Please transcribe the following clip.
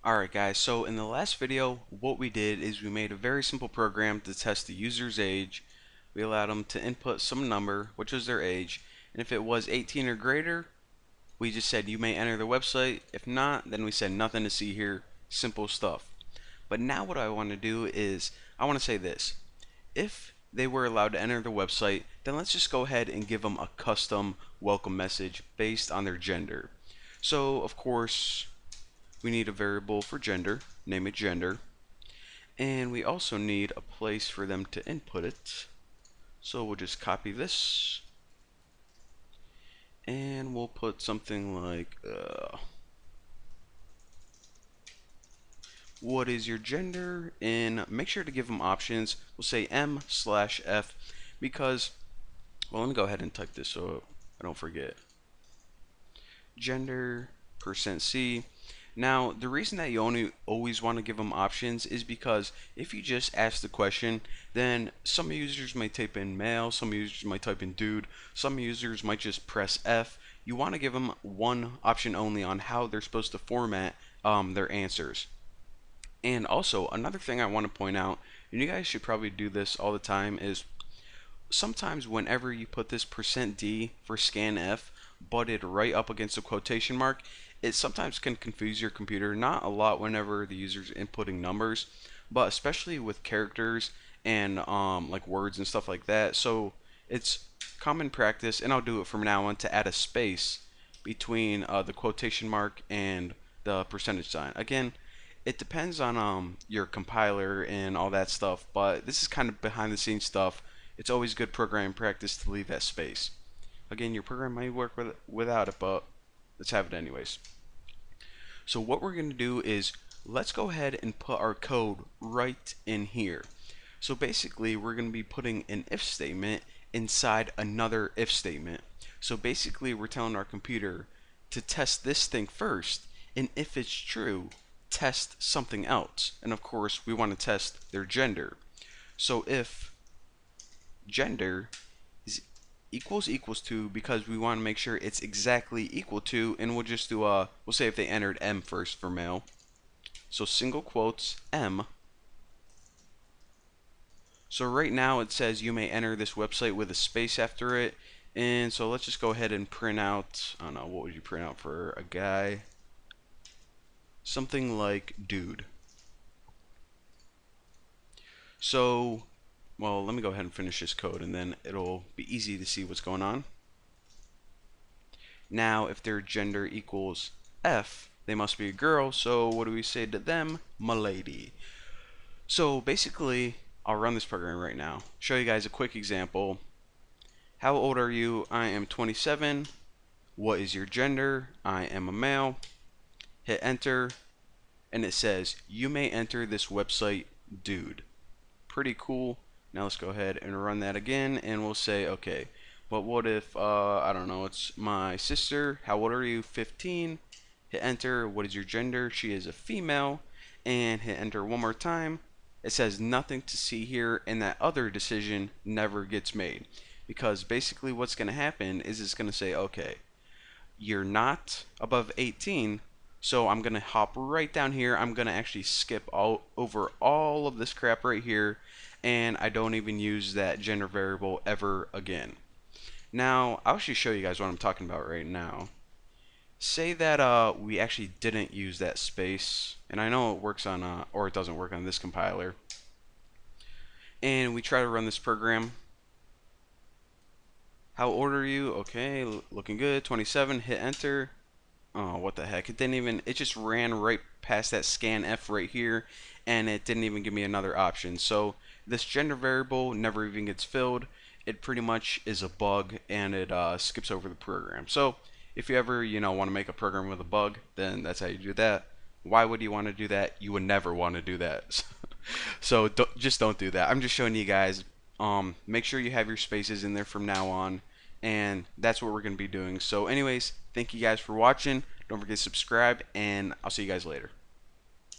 Alright guys, so in the last video, what we did is we made a very simple program to test the user's age. We allowed them to input some number, which was their age, and if it was 18 or greater, we just said you may enter the website. If not, then we said nothing to see here, simple stuff. But now what I want to do is, I want to say this. If they were allowed to enter the website, then let's just go ahead and give them a custom welcome message based on their gender. So of course, we need a variable for gender, name it gender, and we also need a place for them to input it. So we'll just copy this and we'll put something like what is your gender, and make sure to give them options. We'll say M/F because, well, let me go ahead and type this so I don't forget. Gender %C. Now, the reason that you always want to give them options is because if you just ask the question, then some users might type in male, some users might type in dude, some users might just press F. You want to give them one option only on how they're supposed to format their answers. And also, another thing I want to point out, and you guys should probably do this all the time, is sometimes whenever you put this %D for scanf butted right up against a quotation mark, it sometimes can confuse your computer. Not a lot whenever the user's inputting numbers, but especially with characters and like words and stuff like that. So it's common practice, and I'll do it from now on, to add a space between the quotation mark and the percentage sign. Again, it depends on your compiler and all that stuff, but this is kind of behind the scenes stuff. It's always good programming practice to leave that space. Again, your program might work without it, but let's have it anyways. So what we're going to do is, let's go ahead and put our code right in here. So basically, we're going to be putting an if statement inside another if statement. So basically, we're telling our computer to test this thing first, and if it's true, test something else. And of course, we want to test their gender. So if gender is equals to, because we want to make sure it's exactly equal to, and we'll just do we'll say if they entered M first for male, so single quotes M. So right now it says you may enter this website with a space after it, and so let's just go ahead and print out, I don't know, what would you print out for a guy? Something like dude. So, well, let me go ahead and finish this code, and then it'll be easy to see what's going on. Now, if their gender equals F, they must be a girl, so what do we say to them? M'lady. So basically, I'll run this program right now. Show you guys a quick example. How old are you? I am 27. What is your gender? I am a male. Hit enter, and it says you may enter this website, dude. Pretty cool. Now let's go ahead and run that again, and we'll say okay, but what if I don't know, it's my sister. How old are you? 15. Hit enter. What is your gender? She is a female. And hit enter one more time. It says nothing to see here, and that other decision never gets made, because basically what's going to happen is it's going to say, okay, you're not above 18, so I'm going to hop right down here. I'm going to actually skip over all of this crap right here, and I don't even use that gender variable ever again. Now, I'll actually show you guys what I'm talking about right now. Say that we actually didn't use that space, and I know it works on, or it doesn't work on this compiler, and we try to run this program. How old are you? Okay, looking good. 27. Hit enter. Oh, what the heck? It didn't even, it just ran right past that scanf right here, and it didn't even give me another option. So this gender variable never even gets filled. It pretty much is a bug, and it skips over the program. So if you ever, want to make a program with a bug, then that's how you do that. Why would you want to do that? You would never want to do that. So just don't do that. I'm just showing you guys. Make sure you have your spaces in there from now on, and that's what we're going to be doing. So anyways, thank you guys for watching. Don't forget to subscribe, and I'll see you guys later.